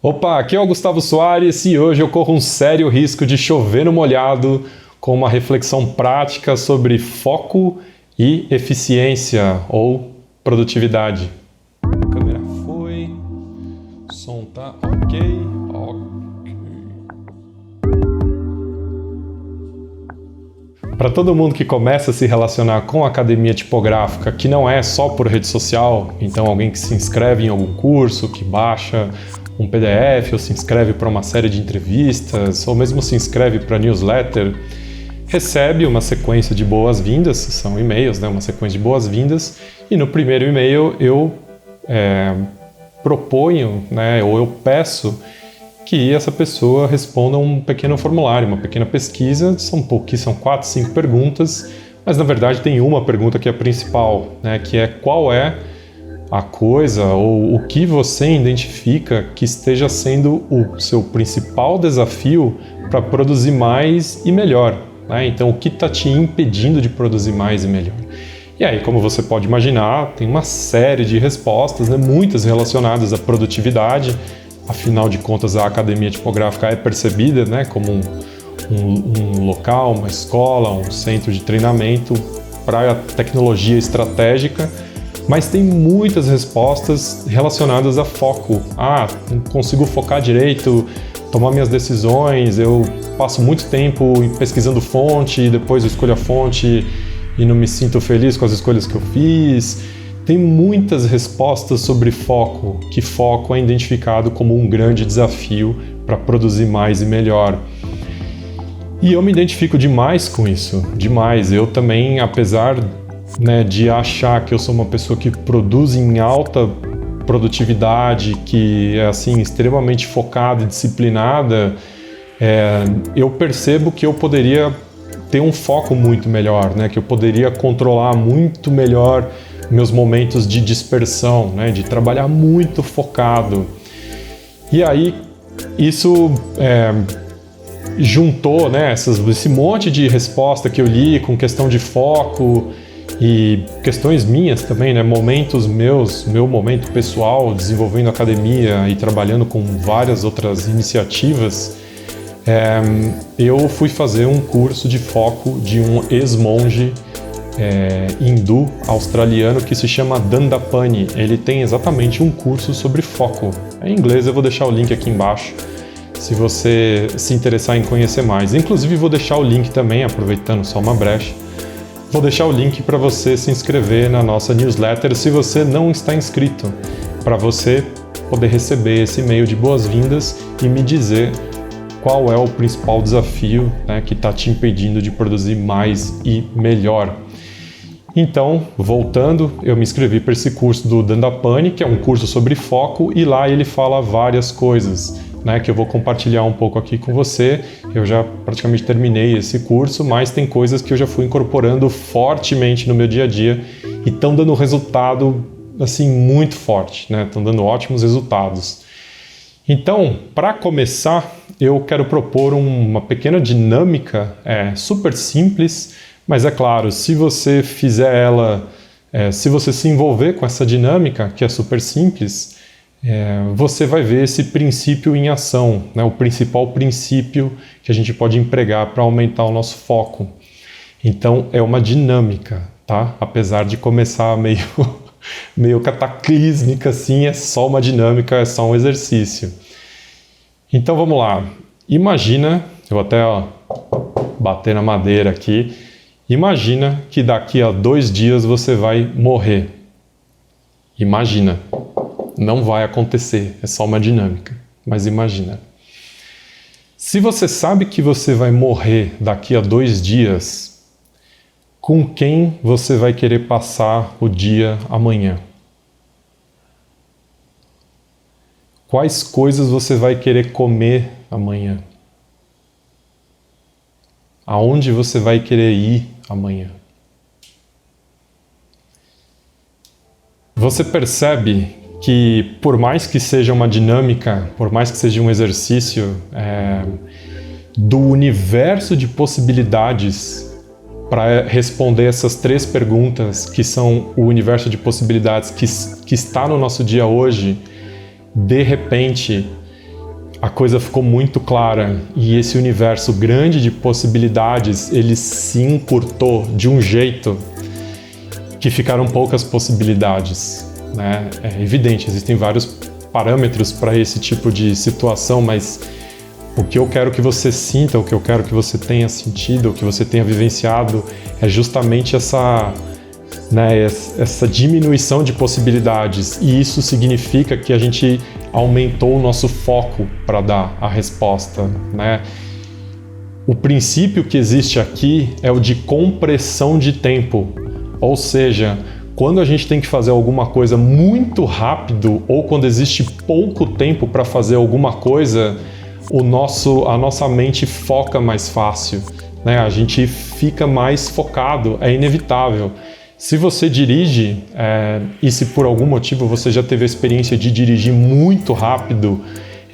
Opa, aqui é o Gustavo Soares e hoje eu corro um sério risco de chover no molhado com uma reflexão prática sobre foco e eficiência ou produtividade. A câmera foi, o som tá ok. Para todo mundo que começa a se relacionar com a academia tipográfica, que não é só por rede social, então alguém que se inscreve em algum curso, que baixa um PDF ou se inscreve para uma série de entrevistas ou mesmo se inscreve para newsletter, recebe uma sequência de boas-vindas, são e-mails, né? Uma sequência de boas-vindas, e no primeiro e-mail eu proponho, né, ou eu peço que essa pessoa responda um pequeno formulário, uma pequena pesquisa, são 4, 5 perguntas, mas na verdade tem uma pergunta que é a principal, né, que é qual é a coisa ou o que você identifica que esteja sendo o seu principal desafio para produzir mais e melhor, né? Então, o que está te impedindo de produzir mais e melhor? E aí, como você pode imaginar, tem uma série de respostas, né, muitas relacionadas à produtividade. Afinal de contas, a academia tipográfica é percebida, né, como um local, uma escola, um centro de treinamento para tecnologia estratégica, mas tem muitas respostas relacionadas a foco. Não consigo focar direito, tomar minhas decisões, eu passo muito tempo pesquisando fonte, depois eu escolho a fonte e não me sinto feliz com as escolhas que eu fiz. Tem muitas respostas sobre foco, que foco é identificado como um grande desafio para produzir mais e melhor. E eu me identifico demais com isso, demais. Eu também, apesar, né, de achar que eu sou uma pessoa que produz em alta produtividade, que é assim, extremamente focada e disciplinada, eu percebo que eu poderia ter um foco muito melhor, né, que eu poderia controlar muito melhor meus momentos de dispersão, né, de trabalhar muito focado. E aí isso juntou, né, esse monte de resposta que eu li com questão de foco e questões minhas também, né, momentos meus, meu momento pessoal desenvolvendo academia e trabalhando com várias outras iniciativas. Eu fui fazer um curso de foco de um ex-monge hindu australiano que se chama Dandapani. Ele tem exatamente um curso sobre foco. Em inglês, eu vou deixar o link aqui embaixo se você se interessar em conhecer mais. Inclusive, vou deixar o link também, aproveitando só uma brecha, vou deixar o link para você se inscrever na nossa newsletter se você não está inscrito, para você poder receber esse e-mail de boas-vindas e me dizer qual é o principal desafio, né, que está te impedindo de produzir mais e melhor. Então, voltando, eu me inscrevi para esse curso do Dandapani, que é um curso sobre foco, e lá ele fala várias coisas, né, que eu vou compartilhar um pouco aqui com você. Eu já praticamente terminei esse curso, mas tem coisas que eu já fui incorporando fortemente no meu dia a dia e estão dando resultado assim muito forte, né? Estão dando ótimos resultados. Então, para começar, eu quero propor uma pequena dinâmica super simples, mas é claro, se você fizer ela, se você se envolver com essa dinâmica, que é super simples, você vai ver esse princípio em ação, né? O principal princípio que a gente pode empregar para aumentar o nosso foco. Então, é uma dinâmica, tá? Apesar de começar meio cataclísmica, assim, é só uma dinâmica, é só um exercício. Então, vamos lá. Imagina, eu vou até bater na madeira aqui, imagina que daqui a 2 dias você vai morrer. Imagina. Não vai acontecer, é só uma dinâmica, mas imagina. Se você sabe que você vai morrer daqui a 2 dias, com quem você vai querer passar o dia amanhã? Quais coisas você vai querer comer amanhã? Aonde você vai querer ir amanhã? Você percebe que por mais que seja uma dinâmica, por mais que seja um exercício do universo de possibilidades para responder essas 3 perguntas, que são o universo de possibilidades que está no nosso dia hoje, de repente a coisa ficou muito clara e esse universo grande de possibilidades, ele se encurtou de um jeito que ficaram poucas possibilidades, né? É evidente, existem vários parâmetros para esse tipo de situação, mas o que eu quero que você sinta, o que eu quero que você tenha sentido, o que você tenha vivenciado é justamente essa diminuição de possibilidades, e isso significa que a gente aumentou o nosso foco para dar a resposta, né? O princípio que existe aqui é o de compressão de tempo, ou seja, quando a gente tem que fazer alguma coisa muito rápido ou quando existe pouco tempo para fazer alguma coisa, a nossa mente foca mais fácil, né? A gente fica mais focado, é inevitável. Se você dirige, e se por algum motivo você já teve a experiência de dirigir muito rápido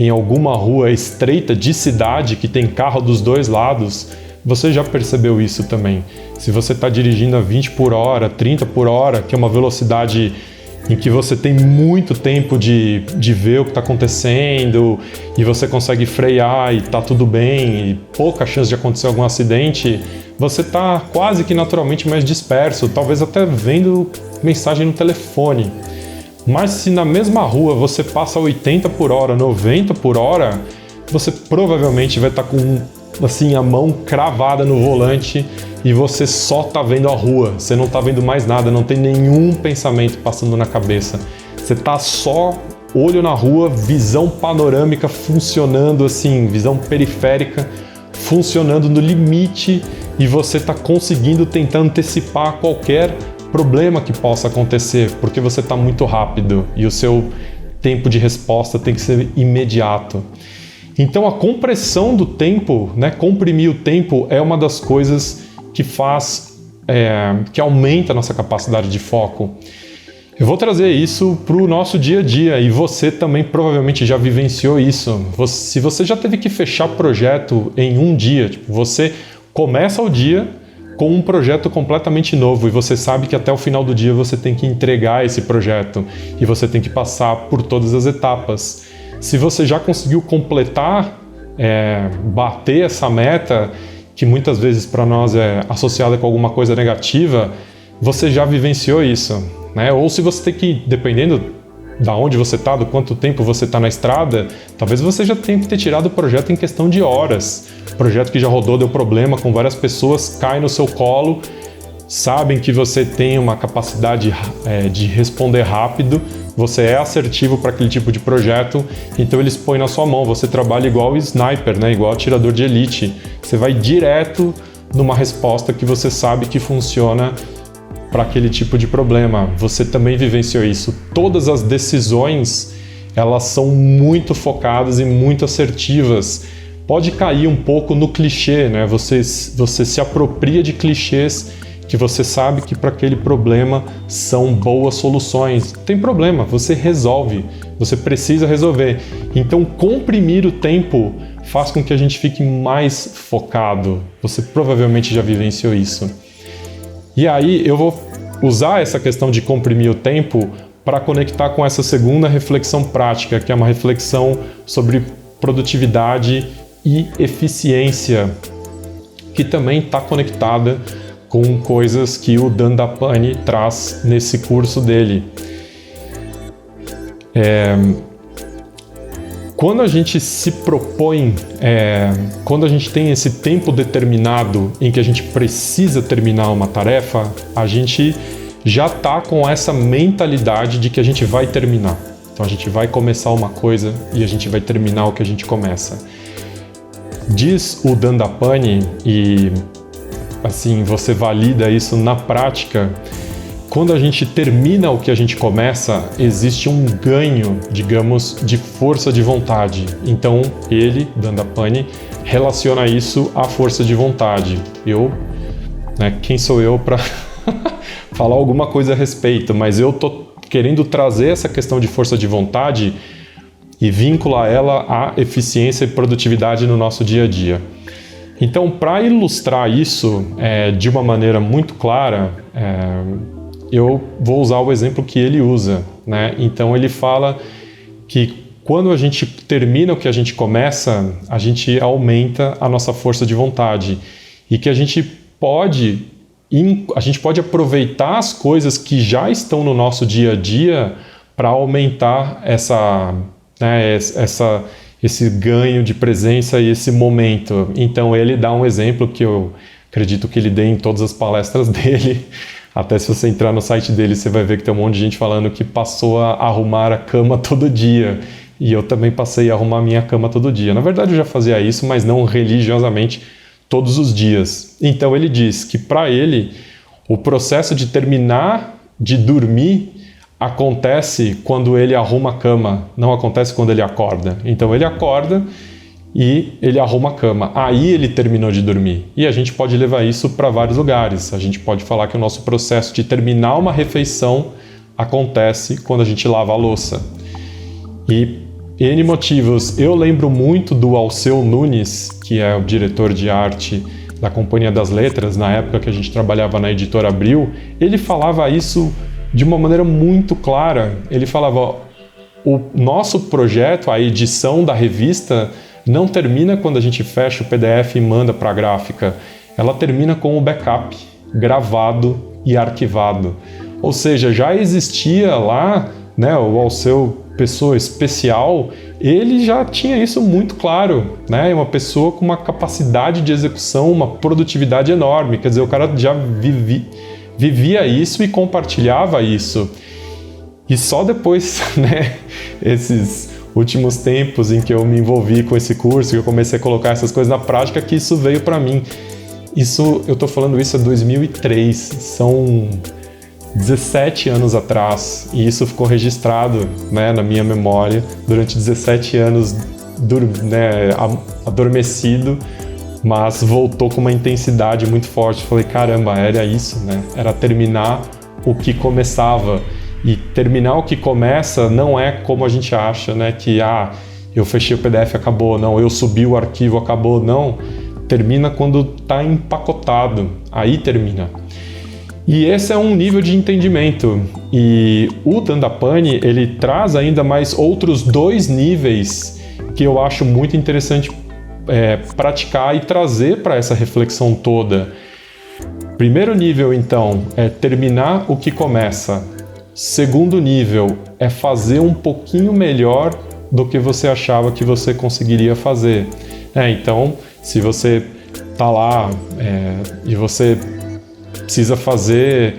em alguma rua estreita de cidade que tem carro dos dois lados, você já percebeu isso também. Se você está dirigindo a 20 por hora, 30 por hora, que é uma velocidade em que você tem muito tempo de ver o que está acontecendo e você consegue frear e está tudo bem e pouca chance de acontecer algum acidente, você está quase que naturalmente mais disperso, talvez até vendo mensagem no telefone. Mas se na mesma rua você passa 80 por hora, 90 por hora, você provavelmente vai estar com assim, a mão cravada no volante e você só tá vendo a rua, você não tá vendo mais nada, não tem nenhum pensamento passando na cabeça. Você tá só olho na rua, visão panorâmica funcionando assim, visão periférica funcionando no limite e você tá conseguindo tentar antecipar qualquer problema que possa acontecer, porque você tá muito rápido e o seu tempo de resposta tem que ser imediato. Então a compressão do tempo, né, comprimir o tempo é uma das coisas que que aumenta a nossa capacidade de foco. Eu vou trazer isso para o nosso dia a dia e você também provavelmente já vivenciou isso. Se você já teve que fechar projeto em um dia, tipo, você começa o dia com um projeto completamente novo e você sabe que até o final do dia você tem que entregar esse projeto e você tem que passar por todas as etapas. Se você já conseguiu completar, bater essa meta, que muitas vezes para nós é associada com alguma coisa negativa, você já vivenciou isso, né? Ou se você tem que, dependendo da onde você está, do quanto tempo você está na estrada, talvez você já tenha que ter tirado o projeto em questão de horas. Projeto que já rodou, deu problema com várias pessoas, cai no seu colo, sabem que você tem uma capacidade de responder rápido, você é assertivo para aquele tipo de projeto, então eles põem na sua mão, você trabalha igual sniper, né? Igual atirador de elite, você vai direto numa resposta que você sabe que funciona para aquele tipo de problema. Você também vivenciou isso. Todas as decisões, elas são muito focadas e muito assertivas. Pode cair um pouco no clichê, né? Você se apropria de clichês que você sabe que para aquele problema são boas soluções. Tem problema, você resolve, você precisa resolver. Então, comprimir o tempo faz com que a gente fique mais focado. Você provavelmente já vivenciou isso. E aí, eu vou usar essa questão de comprimir o tempo para conectar com essa segunda reflexão prática, que é uma reflexão sobre produtividade e eficiência, que também está conectada com coisas que o Dandapani traz nesse curso dele. Quando a gente se propõe, quando a gente tem esse tempo determinado em que a gente precisa terminar uma tarefa, a gente já está com essa mentalidade de que a gente vai terminar. Então a gente vai começar uma coisa e a gente vai terminar o que a gente começa. Diz o Dandapani, e assim, você valida isso na prática, quando a gente termina o que a gente começa, existe um ganho, digamos, de força de vontade. Então, ele, Dandapani, relaciona isso à força de vontade. Quem sou eu para falar alguma coisa a respeito? Mas eu tô querendo trazer essa questão de força de vontade e vincular ela à eficiência e produtividade no nosso dia a dia. Então, para ilustrar isso de uma maneira muito clara, eu vou usar o exemplo que ele usa, né? Então, ele fala que quando a gente termina o que a gente começa, a gente aumenta a nossa força de vontade e que a gente pode aproveitar as coisas que já estão no nosso dia a dia para aumentar esse ganho de presença e esse momento. Então ele dá um exemplo que eu acredito que ele dê em todas as palestras dele. Até se você entrar no site dele, você vai ver que tem um monte de gente falando que passou a arrumar a cama todo dia. E eu também passei a arrumar a minha cama todo dia. Na verdade, eu já fazia isso, mas não religiosamente todos os dias. Então ele diz que para ele, o processo de terminar de dormir acontece quando ele arruma a cama, não acontece quando ele acorda. Então ele acorda e ele arruma a cama. Aí ele terminou de dormir. E a gente pode levar isso para vários lugares. A gente pode falar que o nosso processo de terminar uma refeição acontece quando a gente lava a louça. E N motivos. Eu lembro muito do Alceu Nunes, que é o diretor de arte da Companhia das Letras, na época que a gente trabalhava na Editora Abril. Ele falava isso de uma maneira muito clara. Ele falava, o nosso projeto, a edição da revista, não termina quando a gente fecha o PDF e manda para a gráfica. Ela termina com o backup, gravado e arquivado. Ou seja, já existia lá, né, o Alceu, pessoa especial, ele já tinha isso muito claro, né? Uma pessoa com uma capacidade de execução, uma produtividade enorme. Quer dizer, o cara já vivia isso e compartilhava isso. E só depois, né, esses últimos tempos em que eu me envolvi com esse curso, que eu comecei a colocar essas coisas na prática, que isso veio para mim. Isso, eu tô falando isso há 2003, são 17 anos atrás, e isso ficou registrado, né, na minha memória durante 17 anos, né, adormecido, mas voltou com uma intensidade muito forte. Falei, caramba, era isso, né? Era terminar o que começava. E terminar o que começa não é como a gente acha, né? Que, eu fechei o PDF, acabou. Não, eu subi o arquivo, acabou. Não, termina quando está empacotado. Aí termina. E esse é um nível de entendimento. E o Dandapani, ele traz ainda mais outros 2 níveis que eu acho muito interessante praticar e trazer para essa reflexão toda. Primeiro nível, então, é terminar o que começa. Segundo nível é fazer um pouquinho melhor do que você achava que você conseguiria fazer. Então, se você está lá e você precisa fazer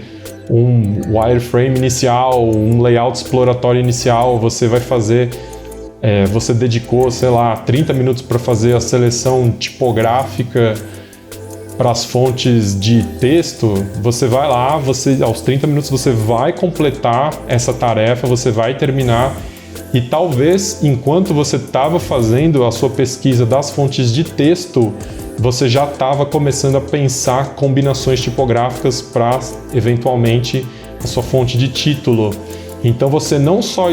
um wireframe inicial, um layout exploratório inicial, você vai fazer, você dedicou, sei lá, 30 minutos para fazer a seleção tipográfica para as fontes de texto, você vai lá, aos 30 minutos você vai completar essa tarefa, você vai terminar, e talvez enquanto você estava fazendo a sua pesquisa das fontes de texto, você já estava começando a pensar combinações tipográficas para, eventualmente, a sua fonte de título. Então você não só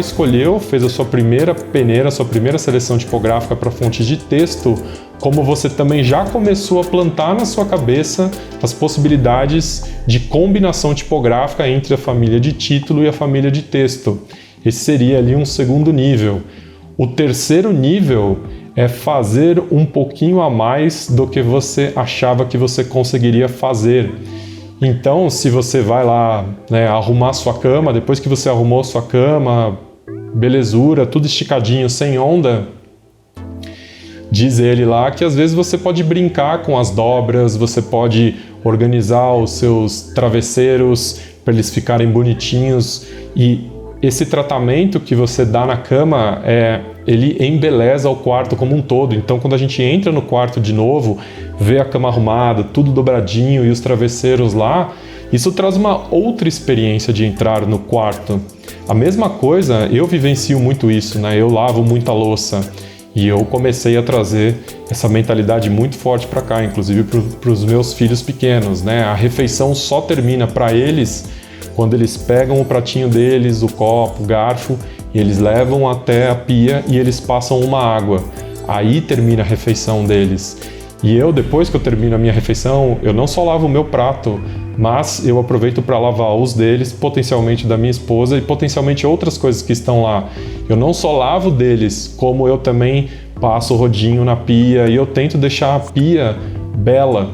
fez a sua primeira peneira, a sua primeira seleção tipográfica para fontes de texto, como você também já começou a plantar na sua cabeça as possibilidades de combinação tipográfica entre a família de título e a família de texto. Esse seria ali um segundo nível. O terceiro nível é fazer um pouquinho a mais do que você achava que você conseguiria fazer. Então, se você vai lá, né, arrumar sua cama, depois que você arrumou sua cama, belezura, tudo esticadinho, sem onda, diz ele lá que às vezes você pode brincar com as dobras, você pode organizar os seus travesseiros para eles ficarem bonitinhos, e esse tratamento que você dá na cama, ele embeleza o quarto como um todo. Então, quando a gente entra no quarto de novo, vê a cama arrumada, tudo dobradinho e os travesseiros lá, isso traz uma outra experiência de entrar no quarto. A mesma coisa, eu vivencio muito isso, né? Eu lavo muita louça e eu comecei a trazer essa mentalidade muito forte para cá, inclusive para os meus filhos pequenos, né? A refeição só termina para eles quando eles pegam o pratinho deles, o copo, o garfo, e eles levam até a pia e eles passam uma água. Aí termina a refeição deles. E eu, depois que eu termino a minha refeição, eu não só lavo o meu prato, mas eu aproveito para lavar os deles, potencialmente da minha esposa e potencialmente outras coisas que estão lá. Eu não só lavo deles, como eu também passo o rodinho na pia e eu tento deixar a pia bela,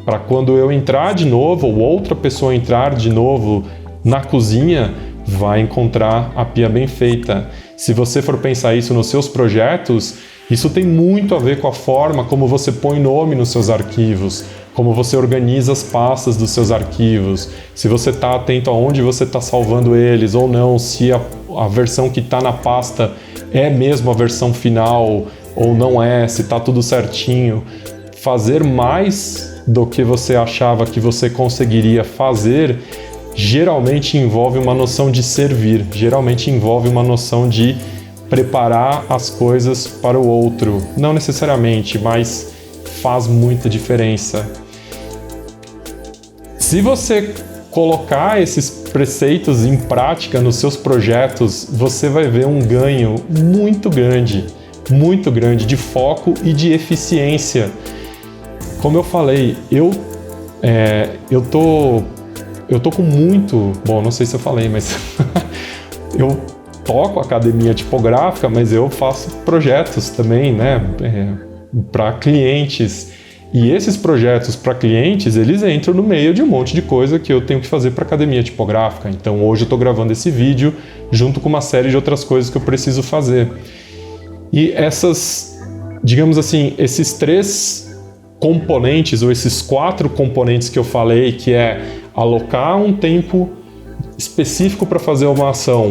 para quando eu entrar de novo ou outra pessoa entrar de novo na cozinha, vai encontrar a pia bem feita. Se você for pensar isso nos seus projetos, isso tem muito a ver com a forma como você põe nome nos seus arquivos, como você organiza as pastas dos seus arquivos, se você está atento aonde você está salvando eles ou não, se a versão que está na pasta é mesmo a versão final ou não é, se está tudo certinho. Fazer mais do que você achava que você conseguiria fazer geralmente envolve uma noção de servir, geralmente envolve uma noção de preparar as coisas para o outro. Não necessariamente, mas faz muita diferença. Se você colocar esses preceitos em prática nos seus projetos, você vai ver um ganho muito grande de foco e de eficiência. Como eu falei, eu tô com muito... Bom, não sei se eu falei, mas eu toco academia tipográfica, mas eu faço projetos também, né, para clientes. E esses projetos para clientes, eles entram no meio de um monte de coisa que eu tenho que fazer para academia tipográfica. Então hoje eu estou gravando esse vídeo junto com uma série de outras coisas que eu preciso fazer. E essas, digamos assim, esses 3 componentes, ou esses 4 componentes que eu falei, que é alocar um tempo específico para fazer uma ação,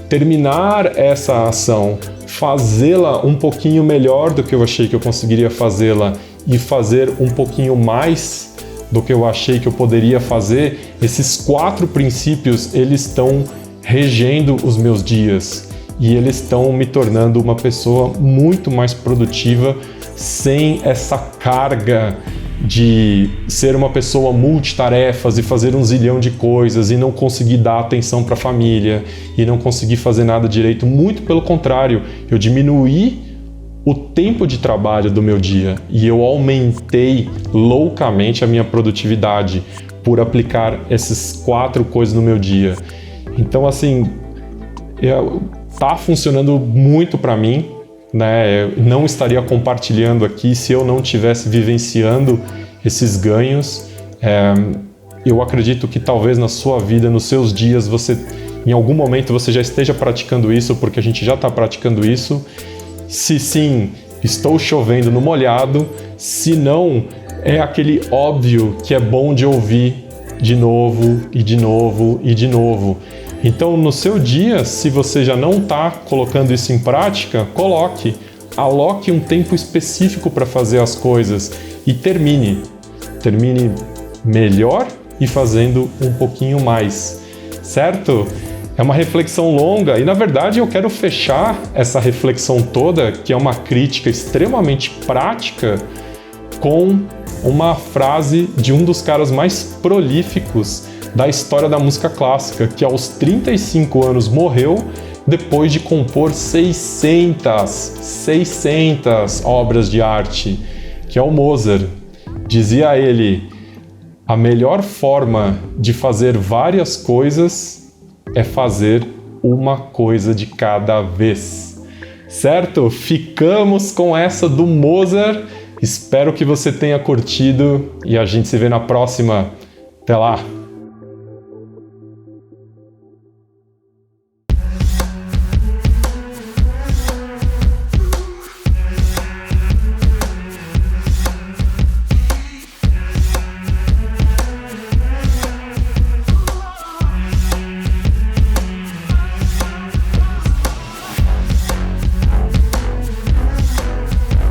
terminar essa ação, fazê-la um pouquinho melhor do que eu achei que eu conseguiria fazê-la e fazer um pouquinho mais do que eu achei que eu poderia fazer, esses 4 princípios, eles estão regendo os meus dias e eles estão me tornando uma pessoa muito mais produtiva sem essa carga de ser uma pessoa multitarefas e fazer um zilhão de coisas e não conseguir dar atenção para a família e não conseguir fazer nada direito. Muito pelo contrário, eu diminuí o tempo de trabalho do meu dia e eu aumentei loucamente a minha produtividade por aplicar essas 4 coisas no meu dia. Então, assim, tá funcionando muito para mim, né? Eu não estaria compartilhando aqui se eu não estivesse vivenciando esses ganhos. Eu acredito que talvez na sua vida, nos seus dias, em algum momento você já esteja praticando isso, porque a gente já está praticando isso. Se sim, estou chovendo no molhado. Se não, é aquele óbvio que é bom de ouvir de novo e de novo e de novo. Então, no seu dia, se você já não está colocando isso em prática, aloque um tempo específico para fazer as coisas e termine melhor e fazendo um pouquinho mais, certo? É uma reflexão longa e, na verdade, eu quero fechar essa reflexão toda, que é uma crítica extremamente prática, com uma frase de um dos caras mais prolíficos da história da música clássica, que aos 35 anos morreu depois de compor 600 obras de arte, que é o Mozart. Dizia ele: a melhor forma de fazer várias coisas é fazer uma coisa de cada vez. Certo? Ficamos com essa do Mozart. Espero que você tenha curtido e a gente se vê na próxima. Até lá!